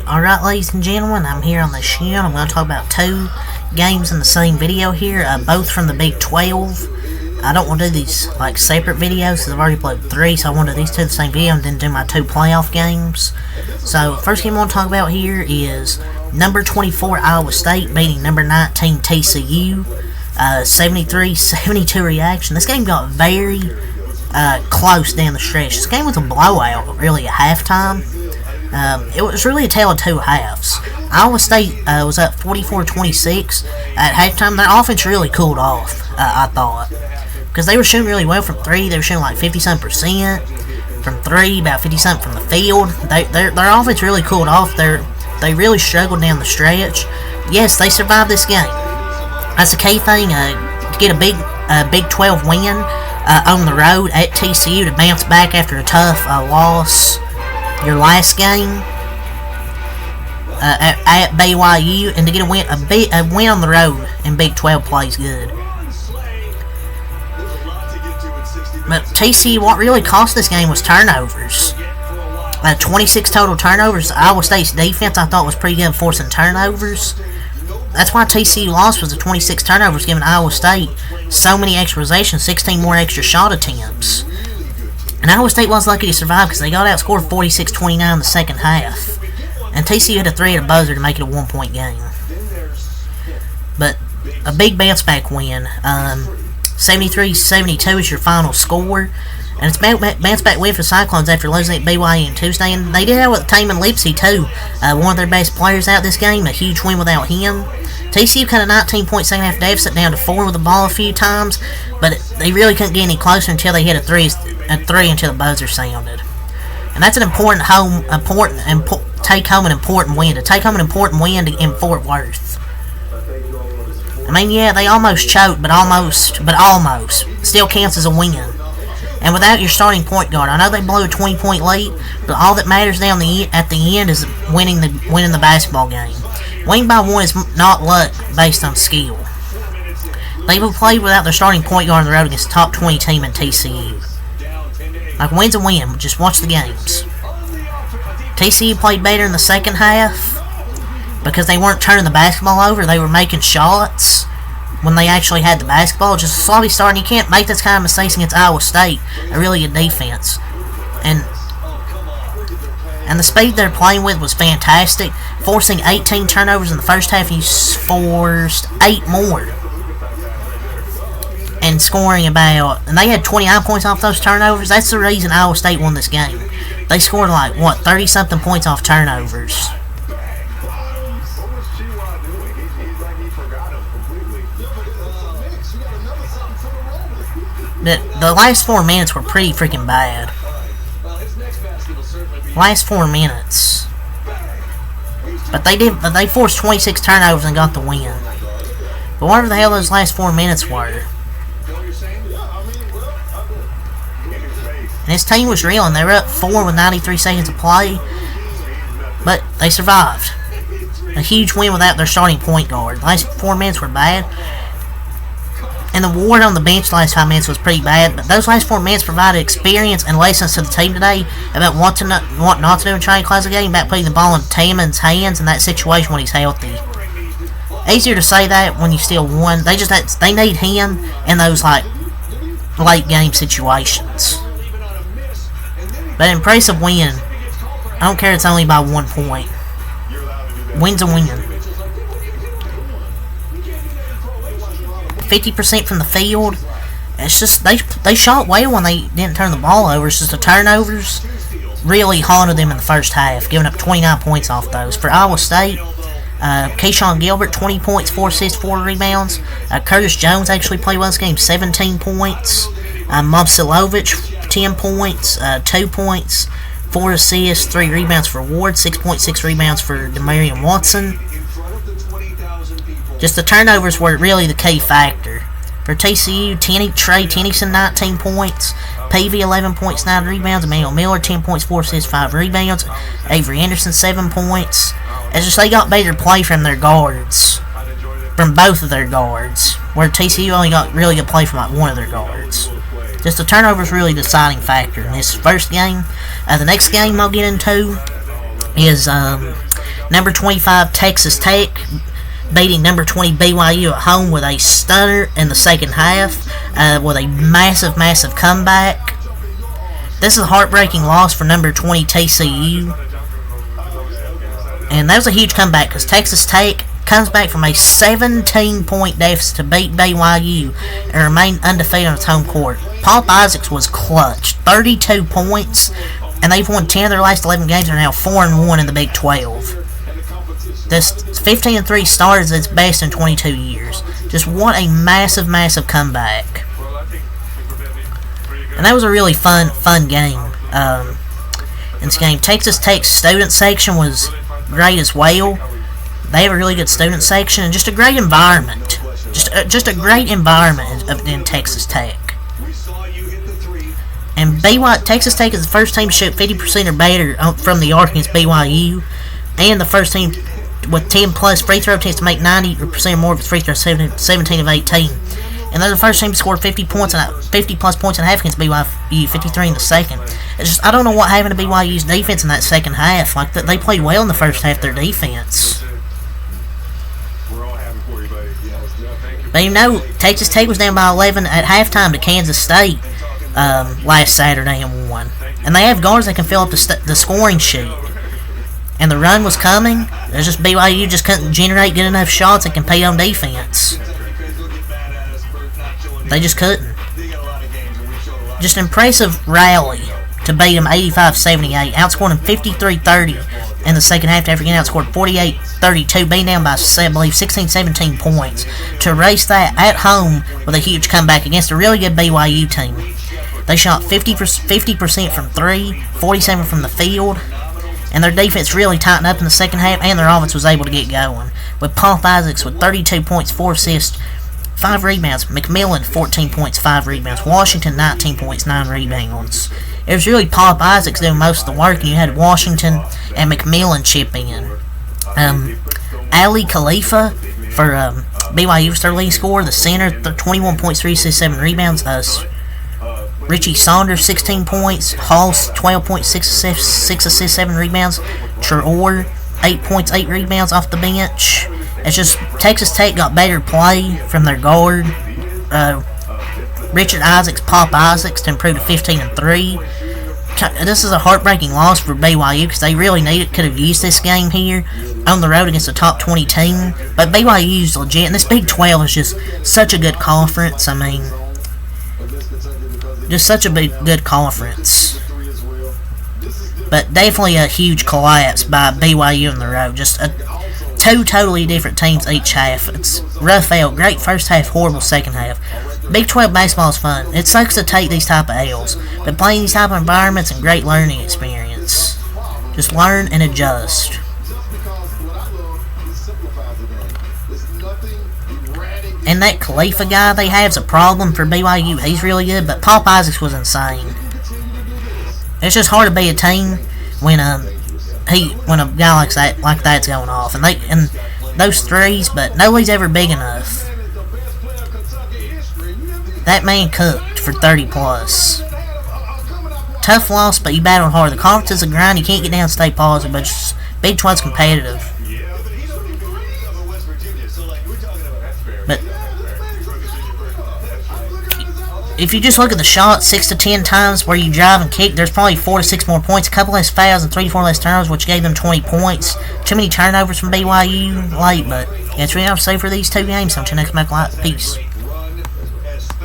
Alright, ladies and gentlemen, I'm here on the channel. I'm going to talk about two games in the same video here, both from the Big 12. I don't want to do these like separate videos because I've already played 3, so I want to do these two in the same video and then do my 2 playoff games. So, first game I want to talk about here is number 24 Iowa State beating number 19 TCU. 73-72 reaction. This game got very close down the stretch. This game was a blowout, really, at halftime. It was really a tale of two halves. Iowa State was up 44-26 at halftime. Their offense really cooled off, I thought, because they were shooting really well from 3. They were shooting like 50-something% from 3, about 50-something from the field. Their offense really cooled off. They really struggled down the stretch. Yes, they survived this game. That's the key thing, to get a Big 12 win on the road at TCU, to bounce back after a tough loss your last game at BYU, and to get a win on the road in Big 12 plays good. But TCU, what really cost this game was turnovers. 26 total turnovers. Iowa State's defense, I thought, was pretty good at forcing turnovers. That's why TCU lost, was the 26 turnovers, giving Iowa State so many extra possessions, 16 more extra shot attempts. And Iowa State was lucky to survive because they got outscored 46-29 in the second half. And TCU had a 3 at a buzzer to make it a 1-point game. But a big bounce back win. 73-72 is your final score. And it's a bounce back win for Cyclones after losing at BYU on Tuesday. And they did have with Taman Lipsey too. One of their best players out this game. A huge win without him. TCU cut a 19-point second half deficit down to 4 with the ball a few times. But they really couldn't get any closer until they hit a 3 until the buzzer sounded. And that's an important take home an important win. To take home an important win in Fort Worth. I mean, yeah, they almost choked, but almost still counts as a win. And without your starting point guard, I know they blew a 20-point lead, but all that matters at the end is winning the basketball game. Winning by 1 is not luck based on skill. They've played without their starting point guard on the road against the top 20 team in TCU. Like, win's a win. Just watch the games. TCU played better in the second half because they weren't turning the basketball over. They were making shots when they actually had the basketball. Just a sloppy start, and you can't make this kind of mistakes against Iowa State, a really good defense. And the speed they're playing with was fantastic. Forcing 18 turnovers in the first half, he forced 8 more. And scoring about, and they had 29 points off those turnovers. That's the reason Iowa State won this game. They scored like, 30-something points off turnovers. The last 4 minutes were pretty freaking bad. Last 4 minutes. But they forced 26 turnovers and got the win. But whatever the hell those last 4 minutes were. And his team was reeling. They were up 4 with 93 seconds to play. But they survived. A huge win without their starting point guard. The last 4 minutes were bad. And the ward on the bench the last 5 minutes was pretty bad, but those last 4 minutes provided experience and lessons to the team today about what not to do in trying to close the game, about putting the ball in Taman's hands in that situation when he's healthy. Easier to say that when you still won. They need him in those like late game situations. But impressive win. I don't care if it's only by 1 point. Win's a win. 50% from the field. It's just they shot well when they didn't turn the ball over. It's just the turnovers really haunted them in the first half, giving up 29 points off those. For Iowa State, Keyshawn Gilbert, 20 points, 4 assists, 4 rebounds. Curtis Jones actually played well this game, 17 points. Mobsilovich, 10 points, 2 points, 4 assists, 3 rebounds for Ward, 6.6 rebounds for Demarion Watson. Just the turnovers were really the key factor. For TCU, Trey Tennyson, 19 points. Peavy, 11 points, 9 rebounds. Emmanuel Miller, 10 points, 4 assists, 5 rebounds. Avery Anderson, 7 points. It's just they got better play from their guards. From both of their guards. Where TCU only got really good play from like one of their guards. Just the turnovers really deciding factor in this first game. The next game I'll get into is Number 25 Texas Tech beating number 20 BYU at home with a stunner in the second half, with a massive comeback. This is a heartbreaking loss for number 20 TCU. And that was a huge comeback because Texas Tech comes back from a 17-point deficit to beat BYU and remain undefeated on its home court. Pop Isaacs was clutch, 32 points, and they've won 10 of their last 11 games and are now 4-1 in the Big 12. This 15-3 start is its best in 22 years. Just what a massive comeback. And that was a really fun game. In this game, Texas Tech's student section was great as well. They have a really good student section and just a great environment. Just a great environment in Texas Tech. And Texas Tech is the first team to shoot 50% or better from the arc against BYU, and the first team with 10 plus free throw attempts to make 90% or more of its free throws, 17 of 18. And they're the first team to score 50 plus points and a half against BYU, 53 in the second. It's just, I don't know what happened to BYU's defense in that second half. Like, they played well in the first half, their defense. But you know, Texas Tech was down by 11 at halftime to Kansas State last Saturday and won. And they have guards that can fill up the scoring sheet. And the run was coming. There's just BYU just couldn't generate good enough shots and compete on defense. They just couldn't. Just an impressive rally to beat them 85-78. Outscored them 53-30 in the second half after getting outscored 48-32. Being down by, I believe, 16-17 points. To erase that at home with a huge comeback against a really good BYU team. They shot 50% from 3, 47% from the field. And their defense really tightened up in the second half, and their offense was able to get going. With Pop Isaacs with 32 points, 4 assists, 5 rebounds. McMillan, 14 points, 5 rebounds. Washington, 19 points, 9 rebounds. It was really Pop Isaacs doing most of the work, and you had Washington and McMillan chip in. Ali Khalifa for BYU was their lead scorer. The center, 21 points, 3 assists, 7 rebounds. Richie Saunders, 16 points. Hall, 12 points, 6 assists, 7 rebounds. Traore, 8 points, 8 rebounds off the bench. It's just Texas Tech got better play from their guard, Richard Isaacs, Pop Isaacs, to improve to 15-3. This is a heartbreaking loss for BYU because they really could have used this game here on the road against a top 20 team. But BYU's legit, and this Big 12 is just such a good conference. I mean, just such a good conference. But definitely a huge collapse by BYU on the road. Just two totally different teams each half. It's rough out. Great first half, horrible second half. Big 12 baseball is fun. It sucks to take these type of L's, but playing these type of environments and great learning experience. Just learn and adjust. And that Khalifa guy they have is a problem for BYU. He's really good, but Pop Isaacs was insane. It's just hard to be a team when a guy like that's going off, and those threes, but nobody's ever big enough. That man cooked for 30 plus. Tough loss, but you battled hard. The conference is a grind. You can't get down and stay positive, but just Big 12's competitive. But if you just look at the shots, 6 to 10 times where you drive and kick, there's probably 4 to 6 more points, a couple less fouls, and 3 to 4 less turnovers, which gave them 20 points. Too many turnovers from BYU late, but that's what I have to say for these two games. Until next time, peace.